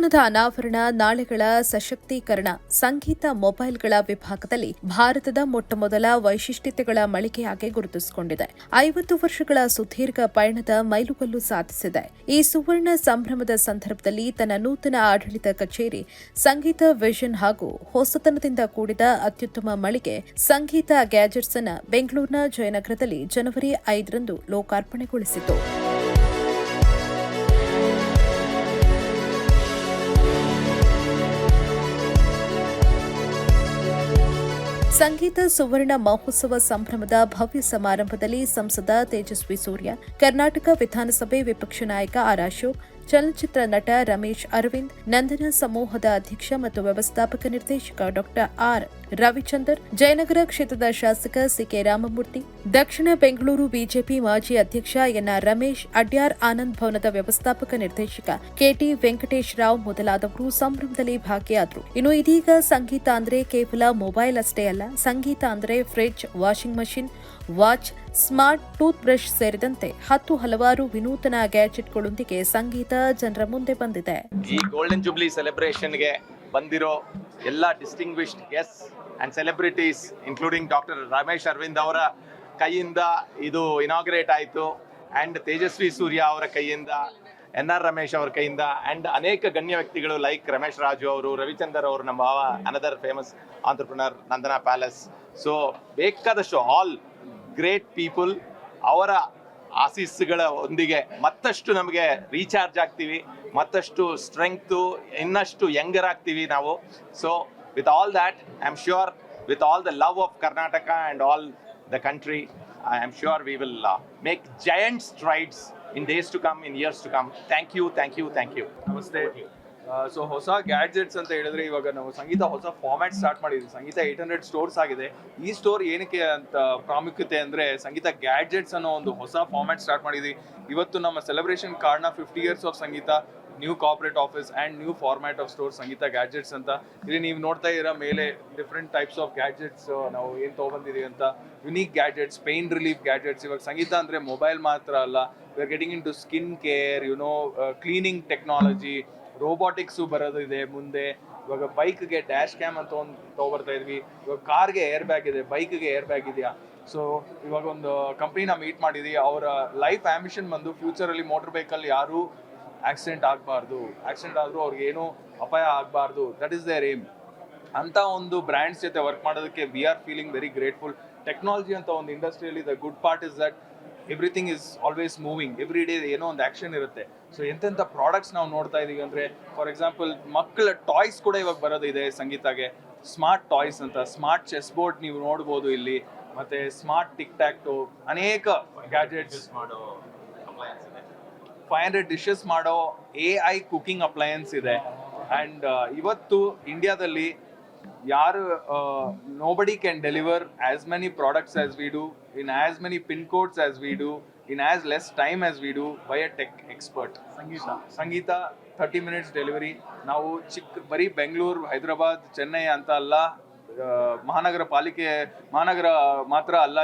ಪ್ರದರ್ಶನದ ಅನಾವರಣ, ನಾಳೆಗಳ ಸಶಕ್ತೀಕರಣ, ಸಂಗೀತ ಮೊಬೈಲ್ಗಳ ವಿಭಾಗದಲ್ಲಿ ಭಾರತದ ಮೊಟ್ಟಮೊದಲ ವೈಶಿಷ್ಟ್ಯತೆಗಳ ಮಳಿಗೆಯಾಗಿ ಗುರುತಿಸಿಕೊಂಡಿದೆ. 50 ವರ್ಷಗಳ ಸುದೀರ್ಘ ಪಯಣದ ಮೈಲುಗಲ್ಲು ಸಾಧಿಸಿದೆ. ಈ ಸುವರ್ಣ ಸಂಭ್ರಮದ ಸಂದರ್ಭದಲ್ಲಿ ತನ್ನ ನೂತನ ಆಡಳಿತ ಕಚೇರಿ, ಸಂಗೀತ ವಿಷನ್ ಹಾಗೂ ಹೊಸತನದಿಂದ ಕೂಡಿದ ಅತ್ಯುತ್ತಮ ಮಳಿಗೆ ಸಂಗೀತ ಗ್ಯಾಜೆಟ್ಸ್ ಅನ್ನು ಬೆಂಗಳೂರಿನ ಜಯನಗರದಲ್ಲಿ ಜನವರಿ 5ರಂದು ಲೋಕಾರ್ಪಣೆಗೊಳಿಸಿತು. ಸಂಗೀತ ಸುವರ್ಣ ಮಹೋತ್ಸವ ಸಂಭ್ರಮದ ಭವ್ಯ ಸಮಾರಂಭದಲ್ಲಿ ಸಂಸದ ತೇಜಸ್ವಿ ಸೂರ್ಯ, ಕರ್ನಾಟಕ ವಿಧಾನಸಭೆ ವಿಪಕ್ಷ ನಾಯಕ ಆರ್ ಅಶೋಕ್, ಚಲನಚಿತ್ರ ನಟ ರಮೇಶ್ ಅರವಿಂದ್, ನಂದನ ಸಮೂಹದ ಅಧ್ಯಕ್ಷ ಮತ್ತು ವ್ಯವಸ್ಥಾಪಕ ನಿರ್ದೇಶಕ ಡಾ ಆರ್ ರವಿಚಂದರ್, ಜಯನಗರ ಕ್ಷೇತ್ರದ ಶಾಸಕ ಸಿಕೆ ರಾಮಮೂರ್ತಿ, ದಕ್ಷಿಣ ಬೆಂಗಳೂರು ಬಿಜೆಪಿ ಮಾಜಿ ಅಧ್ಯಕ್ಷ ಎನ್ಆರ್ ರಮೇಶ್, ಅಡ್ಯಾರ್ ಆನಂದ್ ಭವನದ ವ್ಯವಸ್ಥಾಪಕ ನಿರ್ದೇಶಕ ಕೆಟಿ ವೆಂಕಟೇಶ್ ರಾವ್ ಮೊದಲಾದವರು ಸಂಭ್ರಮದಲ್ಲಿ ಭಾಗಿಯಾದರು. ಇನ್ನು ಇದೀಗ ಸಂಗೀತ ಅಂದ್ರೆ ಕೇವಲ ಮೊಬೈಲ್ ಅಷ್ಟೇ ಅಲ್ಲ, ಸಂಗೀತ ಅಂದ್ರೆ fridge, washing machine, watch, smart tooth brush ಸೇರಿದಂತೆ ಹಲವಾರು ವಿನೂತನ ಗ್ಯಾಜೆಟ್ಗಳೊಂದಿಗೆ ಸಂಗೀತ ಜನರ ಮುಂದೆ ಬಂದಿದೆ. ಈ ಗೋಲ್ಡನ್ ಜೂಬ್ಲಿ ಸೆಲೆಬ್ರೇಷನ್ಗೆ ಬಂದಿರೋ ಎಲ್ಲ distinguished guests and celebrities including doctor Ramesh Aravind ಅವರ ಕೈಯಿಂದ ಇದು ಇನಾಗ್ರೇಟ್ ಆಯಿತು. ಅಂಡ್ ತೇಜಸ್ವಿ ಸೂರ್ಯ ಅವರ ಕೈಯಿಂದ, ಎನ್ಆರ್ ರಮೇಶ್ ಅವರ ಕೈಯಿಂದ, ಅಂಡ್ ಅನೇಕ ಗಣ್ಯ ವ್ಯಕ್ತಿಗಳು ಲೈಕ್ ರಮೇಶ್ ರಾಜು ಅವರು, ರವಿಚಂದರ್ ಅವರು, ನಮ್ಮ another famous entrepreneur Nandana palace. So ಬೇಕಾದಷ್ಟು ಆಲ್ ಗ್ರೇಟ್ ಪೀಪಲ್ ಅವರ ಆಶೀಸ್ಸುಗಳ ಒಂದಿಗೆ ಮತ್ತಷ್ಟು ನಮಗೆ ರೀಚಾರ್ಜ್ ಆಗ್ತೀವಿ, ಮತ್ತಷ್ಟು ಸ್ಟ್ರೆಂಗ್ತು, ಇನ್ನಷ್ಟು ಯಂಗರ್ ಆಗ್ತೀವಿ ನಾವು. So with all that I am sure, with all the love of Karnataka and all the country, I am sure we will make giant strides in days to come, in years to come. Thank you. ನಮಸ್ತೆ. So ಹೊಸ gadgets ಅಂತ ಹೇಳಿದ್ರೆ ಇವಾಗ ನಾವು ಸಂಗೀತ ಹೊಸ format start ಮಾಡಿದ್ವಿ. ಸಂಗೀತ 800 stores ಆಗಿದೆ. ಈ ಸ್ಟೋರ್ ಏನಕ್ಕೆ ಅಂತ ಪ್ರಾಮುಖ್ಯತೆ ಅಂದರೆ ಸಂಗೀತ ಗ್ಯಾಡ್ಜೆಟ್ಸ್ ಅನ್ನೋ ಒಂದು ಹೊಸ ಫಾರ್ಮ್ಯಾಟ್ ಸ್ಟಾರ್ಟ್ ಮಾಡಿದ್ವಿ. ಇವತ್ತು ನಮ್ಮ ಸೆಲೆಬ್ರೇಷನ್ ಕಾರಣ 50 years of Sangeetha, new corporate office and new format of store Sangeetha gadgets ಅಂತ. ಇಲ್ಲಿ ನೀವು ನೋಡ್ತಾ ಇರೋ ಮೇಲೆ ಡಿಫ್ರೆಂಟ್ ಟೈಪ್ಸ್ ಆಫ್ ಗ್ಯಾಡ್ಜೆಟ್ಸ್ ನಾವು ಏನು ತೊಗೊಂಡಿದ್ದೀವಿ ಅಂತ. Unique gadgets, pain relief gadgets. ಇವಾಗ ಸಂಗೀತ ಅಂದರೆ ಮೊಬೈಲ್ ಮಾತ್ರ ಅಲ್ಲ, we are getting into skin care, cleaning technology, robotics ಬರೋದಿದೆ ಮುಂದೆ. ಇವಾಗ ಬೈಕ್ಗೆ ಡ್ಯಾಶ್ ಕ್ಯಾಮ್ ಅಂತ ಒಂದು ತೊಗೊಬರ್ತಾ ಇದ್ವಿ. ಇವಾಗ ಕಾರ್ಗೆ ಏರ್ ಬ್ಯಾಗ್ ಇದೆ, ಬೈಕ್ಗೆ ಏರ್ ಬ್ಯಾಗ್ ಇದೆಯಾ. ಸೊ ಇವಾಗ ಒಂದು ಕಂಪ್ನಿನ ಮೀಟ್ ಮಾಡಿದ್ವಿ. ಅವರ ಲೈಫ್ ಆಂಬಿಷನ್ ಬಂದು ಫ್ಯೂಚರಲ್ಲಿ ಮೋಟರ್ ಬೈಕಲ್ಲಿ ಯಾರೂ ಆಕ್ಸಿಡೆಂಟ್ ಆಗಬಾರ್ದು, ಆಕ್ಸಿಡೆಂಟ್ ಆದರೂ ಅವ್ರಿಗೆ ಏನೂ ಅಪಾಯ ಆಗಬಾರ್ದು. That is there aim. ಅಂತ ಒಂದು ಬ್ರ್ಯಾಂಡ್ಸ್ ಜೊತೆ ವರ್ಕ್ ಮಾಡೋದಕ್ಕೆ we are feeling very grateful. Technology ಅಂತ ಒಂದು ಇಂಡಸ್ಟ್ರಿಯಲ್ಲಿ the good part is that everything is always moving. Every day ಏನೋ ಒಂದು ಆ್ಯಕ್ಷನ್ ಇರುತ್ತೆ. ಸೊ ಎಂತೆಂಥ ಪ್ರಾಡಕ್ಟ್ಸ್ ನಾವು ನೋಡ್ತಾ ಇದ್ದೀವಿ ಅಂದರೆ, ಫಾರ್ ಎಕ್ಸಾಂಪಲ್ ಮಕ್ಕಳ ಟಾಯ್ಸ್ ಕೂಡ ಇವಾಗ ಬರೋದಿದೆ ಸಂಗೀತಾಗೆ. ಸ್ಮಾರ್ಟ್ ಟಾಯ್ಸ್ ಅಂತ, ಸ್ಮಾರ್ಟ್ ಚೆಸ್ ಬೋರ್ಡ್ ನೀವು ನೋಡ್ಬೋದು ಇಲ್ಲಿ, ಮತ್ತು ಸ್ಮಾರ್ಟ್ ಟಿಕ್ ಟ್ಯಾಕ್ಟು, ಅನೇಕ ಗ್ಯಾಜೆಟ್ಸ್, 500 ಡಿಶಸ್ ಮಾಡೋ AI ಕುಕಿಂಗ್ ಅಪ್ಲಯನ್ಸ್ ಇದೆ. ಆ್ಯಂಡ್ ಇವತ್ತು ಇಂಡಿಯಾದಲ್ಲಿ ಯಾರು nobody can deliver as many products as we do, in as many pin codes as we do, in as less time as we do by a tech expert. Sangeetha 30 minutes delivery. ನಾವು ಬರೀ ಬೆಂಗಳೂರು, ಹೈದರಾಬಾದ್, ಚೆನ್ನೈ ಅಂತ ಅಲ್ಲ, ಮಹಾನಗರ ಮಾತ್ರ ಅಲ್ಲ,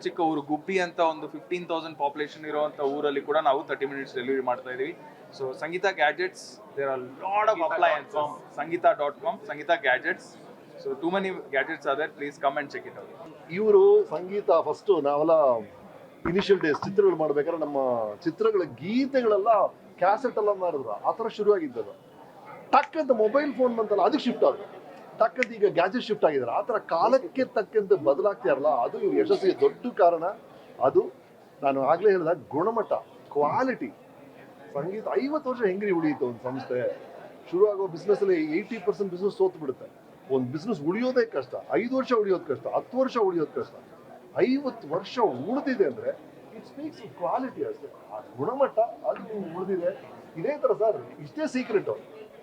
ಚಿಕ್ಕ ಊರು ಗುಬ್ಬಿ ಅಂತ ಒಂದು 15,000 ಪಾಪ್ಯುಲೇಷನ್ ಇರುವಂಥ ಊರಲ್ಲಿ ಕೂಡ ನಾವು 30 minutes ಡೆಲಿವರಿ ಮಾಡ್ತಾ ಇದ್ದೀವಿ. So Sangeetha gadgets, there are lot of appliances. ಸಂಗೀತ.com, Sangeetha gadgets. So too many gadgets are there, please come and check it out. ಇವರು ಸಂಗೀತ ಫಸ್ಟು ನಾವೆಲ್ಲ ಇನಿಷಿಯಲ್ ಡೇಸ್ ಚಿತ್ರಗಳು ಮಾಡ್ಬೇಕಾದ್ರೆ ನಮ್ಮ ಚಿತ್ರಗಳ ಗೀತೆಗಳೆಲ್ಲ ಕ್ಯಾಸೆಟ್ ಎಲ್ಲ ಮಾಡಿದ್ರು. ಆ ಥರ ಶುರುವಾಗಿದ್ದದು. ಟಕ್ಕಂತ ಮೊಬೈಲ್ ಫೋನ್ ಬಂತಲ್ಲ, ಅದಕ್ಕೆ ಶಿಫ್ಟ್ ಆದ್ರು. ಟಕ್ಕಂತ ಈಗ ಗ್ಯಾಜೆಟ್ ಶಿಫ್ಟ್ ಆಗಿದ್ದಾರೆ. ಆ ಥರ ಕಾಲಕ್ಕೆ ತಕ್ಕಂತೆ ಬದಲಾಗ್ತಾರಲ್ಲ, ಅದು ಇವ್ರ ಯಶಸ್ಸಿಗೆ ದೊಡ್ಡ ಕಾರಣ. ಅದು ನಾನು ಆಗಲೇ ಹೇಳಿದ ಗುಣಮಟ್ಟ, ಕ್ವಾಲಿಟಿ. ಸಂಗೀತ 50 ವರ್ಷ ಹೆಂಗ್ರಿ ಉಳಿಯುತ್ತೆ ಒಂದು ಸಂಸ್ಥೆ. ಶುರುವಾಗೋ ಬಿಸ್ನೆಸ್ಸಲ್ಲಿ 80% ಬಿಸ್ನೆಸ್ ಸೋತು ಬಿಡುತ್ತೆ. ಒಂದು ಬಿಸ್ನೆಸ್ ಉಳಿಯೋದೇ ಕಷ್ಟ. 5 ವರ್ಷ ಉಳಿಯೋದು ಕಷ್ಟ, 10 ವರ್ಷ ಉಳಿಯೋದು ಕಷ್ಟ. 50 ವರ್ಷ ಉಳಿದಿದೆ ಅಂದರೆ ಇಟ್ ಸ್ಪೀಕ್ಸ್ ಕ್ವಾಲಿಟಿ ಅಷ್ಟೇ. ಆ ಗುಣಮಟ್ಟ ಅದು ಉಳಿದಿದೆ. ಇದೇ ಥರ ಸರ್, ಇಷ್ಟೇ ಸೀಕ್ರೆಟು.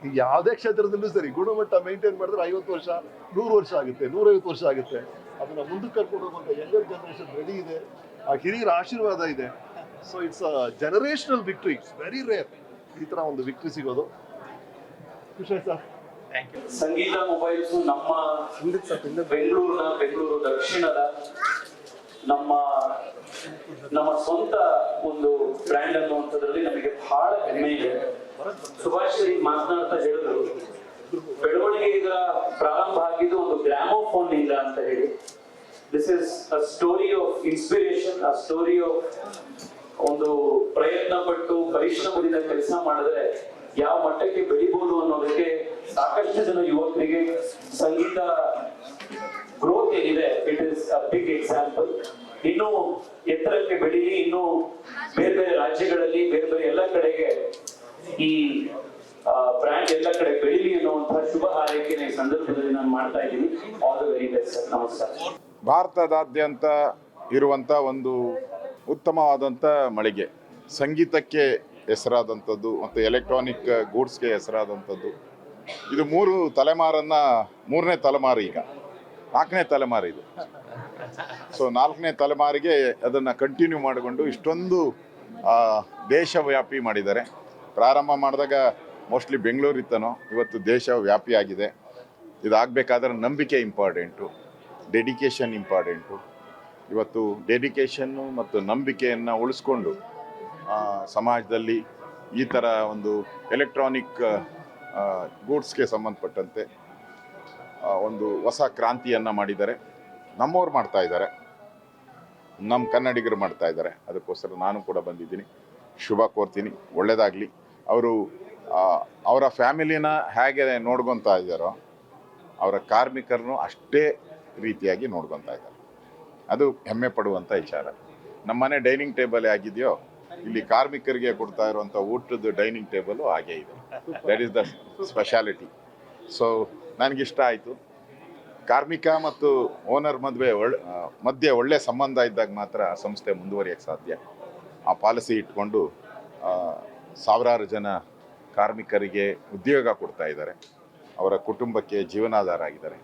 ಈಗ ಯಾವುದೇ ಕ್ಷೇತ್ರದಲ್ಲೂ ಸರಿ ಗುಣಮಟ್ಟ ಮೇಂಟೈನ್ ಮಾಡಿದ್ರೆ 50 ವರ್ಷ, 100 ವರ್ಷ ಆಗುತ್ತೆ, 150 ವರ್ಷ ಆಗುತ್ತೆ. ಅದನ್ನು ಮುಂದಕ್ಕೆ ಕರ್ಕೊಂಡು ಹೋಗುವಂಥ ಯಂಗರ್ ಜನರೇಷನ್ ರೆಡಿ ಇದೆ. ಆ ಹಿರಿಯರ ಆಶೀರ್ವಾದ ಇದೆ. So it's a generational victory. It's very rare ಈ ಥರ ಒಂದು ವಿಕ್ಟ್ರಿ ಸಿಗೋದು. ಖುಷಿ ಸರ್. ಸಂಗೀತ ಮೊಬೈಲ್ಸ್ ನಮ್ಮ ಬೆಂಗಳೂರು ದಕ್ಷಿಣದ ನಮ್ಮ ನಮ್ಮ ಸ್ವಂತ ಒಂದು ಬ್ರ್ಯಾಂಡ್ ಅನ್ನುವಂಥದ್ರಲ್ಲಿ ನಮಗೆ ಬಹಳ ಹೆಮ್ಮೆ ಇದೆ. ಸುಭಾಷ್ ಈಗ ಮಾತನಾಡ್ತಾ ಹೇಳಿದ್ರು, ಬೆಳವಣಿಗೆ ಈಗ ಪ್ರಾರಂಭ ಆಗಿದ್ದು ಒಂದು ಗ್ರಾಮೋಫೋನ್ ಇಂದ ಅಂತ ಹೇಳಿ. This is a story of inspiration, a story of ಒಂದು ಪ್ರಯತ್ನ ಪಟ್ಟು ಪರಿಶ್ರಮದಿಂದ ಕೆಲಸ ಮಾಡಿದ್ರೆ ಯಾವ ಮಟ್ಟಕ್ಕೆ ಬೆಳಿಬಹುದು ಅನ್ನೋದಕ್ಕೆ ಸಾಕಷ್ಟು ಜನ ಯುವಕರಿಗೆ ಸಂಗೀತ ಗ್ರೋತ್ ಏನಿದೆ, it is a big example. ಇನ್ನೂ ಎತ್ತರಕ್ಕೆ ಬೆಳೀಲಿ, ಇನ್ನೂ ಬೇರೆ ಬೇರೆ ರಾಜ್ಯಗಳಲ್ಲಿ ಬೇರೆ ಬೇರೆ ಎಲ್ಲ ಕಡೆಗೆ ಈ ಬ್ರ್ಯಾಂಡ್ ಎಲ್ಲ ಕಡೆ ಬೆಳೀಲಿ ಅನ್ನುವಂತಹ ಶುಭ ಹಾರೈಕೆನ ಈ ಸಂದರ್ಭದಲ್ಲಿ ನಾನು ಮಾಡ್ತಾ ಇದ್ದೀನಿ. All the very best sir. ನಮಸ್ಕಾರ. ಭಾರತದಾದ್ಯಂತ ಇರುವಂಥ ಒಂದು ಉತ್ತಮವಾದಂಥ ಮಳಿಗೆ, ಸಂಗೀತಕ್ಕೆ ಹೆಸರಾದಂಥದ್ದು ಮತ್ತು ಎಲೆಕ್ಟ್ರಾನಿಕ್ ಗೂಡ್ಸ್ಗೆ ಹೆಸರಾದಂಥದ್ದು. ಇದು ಮೂರನೇ ತಲೆಮಾರು, ಈಗ 4ನೇ ತಲೆಮಾರು ಇದು. ಸೊ 4ನೇ ತಲೆಮಾರಿಗೆ ಅದನ್ನು ಕಂಟಿನ್ಯೂ ಮಾಡಿಕೊಂಡು ಇಷ್ಟೊಂದು ದೇಶವ್ಯಾಪಿ ಮಾಡಿದ್ದಾರೆ. ಪ್ರಾರಂಭ ಮಾಡಿದಾಗ ಮೋಸ್ಟ್ಲಿ ಬೆಂಗಳೂರು ಇತ್ತನೋ, ಇವತ್ತು ದೇಶವ್ಯಾಪಿ ಆಗಿದೆ. ಇದಾಗಬೇಕಾದ್ರೆ ನಂಬಿಕೆ ಇಂಪಾರ್ಟೆಂಟು, ಡೆಡಿಕೇಶನ್ ಇಂಪಾರ್ಟೆಂಟು. ಇವತ್ತು ಡೆಡಿಕೇಶನ್ನು ಮತ್ತು ನಂಬಿಕೆಯನ್ನು ಉಳಿಸ್ಕೊಂಡು ಸಮಾಜದಲ್ಲಿ ಈ ಥರ ಒಂದು ಎಲೆಕ್ಟ್ರಾನಿಕ್ ಗೂಡ್ಸ್ಗೆ ಸಂಬಂಧಪಟ್ಟಂತೆ ಒಂದು ಹೊಸ ಕ್ರಾಂತಿಯನ್ನು ಮಾಡಿದ್ದಾರೆ. ನಮ್ಮವ್ರು ಮಾಡ್ತಾ ಇದ್ದಾರೆ, ನಮ್ಮ ಕನ್ನಡಿಗರು ಮಾಡ್ತಾ ಇದ್ದಾರೆ. ಅದಕ್ಕೋಸ್ಕರ ನಾನು ಕೂಡ ಬಂದಿದ್ದೀನಿ, ಶುಭ ಕೋರ್ತೀನಿ, ಒಳ್ಳೆಯದಾಗಲಿ. ಅವರು ಅವರ ಫ್ಯಾಮಿಲಿನ ಹೇಗೆ ನೋಡ್ಕೊತಾ ಇದ್ದಾರೋ ಅವರ ಕಾರ್ಮಿಕರನ್ನು ಅಷ್ಟೇ ರೀತಿಯಾಗಿ ನೋಡ್ಕೊತಾ ಇದ್ದಾರೆ. ಅದು ಹೆಮ್ಮೆ ಪಡುವಂಥ ವಿಚಾರ. ನಮ್ಮನೆ ಡೈನಿಂಗ್ ಟೇಬಲ್ ಆಗಿದೆಯೋ, ಇಲ್ಲಿ ಕಾರ್ಮಿಕರಿಗೆ ಕೊಡ್ತಾ ಇರುವಂಥ ಊಟದ ಡೈನಿಂಗ್ ಟೇಬಲು ಹಾಗೇ ಇದೆ. That is the speciality. So ನನಗಿಷ್ಟ ಆಯಿತು. ಕಾರ್ಮಿಕ ಮತ್ತು ಓನರ್ ಮಧ್ಯೆ ಒಳ್ಳೆಯ ಸಂಬಂಧ ಇದ್ದಾಗ ಮಾತ್ರ ಸಂಸ್ಥೆ ಮುಂದುವರಿಯೋಕ್ಕೆ ಸಾಧ್ಯ. ಆ ಪಾಲಿಸಿ ಇಟ್ಕೊಂಡು ಸಾವಿರಾರು ಜನ ಕಾರ್ಮಿಕರಿಗೆ ಉದ್ಯೋಗ ಕೊಡ್ತಾ ಇದ್ದಾರೆ, ಅವರ ಕುಟುಂಬಕ್ಕೆ ಜೀವನಾಧಾರ ಆಗಿದ್ದಾರೆ.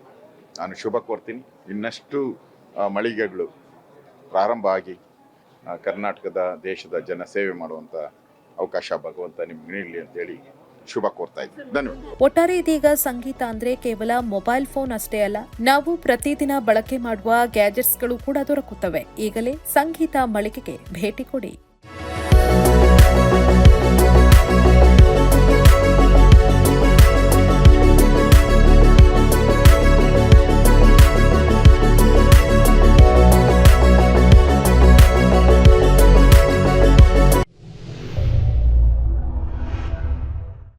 ನಾನು ಶುಭ ಕೋರ್ತೀನಿ. ಇನ್ನಷ್ಟು ಮಳಿಗೆಗಳು ಪ್ರಾರಂಭ ಆಗಿ ಕರ್ನಾಟಕದ ದೇಶದ ಜನ ಸೇವೆ ಮಾಡುವಂಥ ಅವಕಾಶ ಭಗವಂತ ನಿಮ್ಗೆ ನೀಡಲಿ ಅಂತೇಳಿ ಶುಭ ಕೋರ್ತಾ ಇದ್ದೀನಿ. ಧನ್ಯವಾದ. ಒಟ್ಟಾರೆ ಇದೀಗ ಸಂಗೀತ ಅಂದ್ರೆ ಕೇವಲ ಮೊಬೈಲ್ ಫೋನ್ ಅಷ್ಟೇ ಅಲ್ಲ, ನಾವು ಪ್ರತಿದಿನ ಬಳಕೆ ಮಾಡುವ ಗ್ಯಾಜೆಟ್ಸ್ಗಳು ಕೂಡ ದೊರಕುತ್ತವೆ. ಈಗಲೇ ಸಂಗೀತ ಮಳಿಗೆಗೆ ಭೇಟಿ ಕೊಡಿ.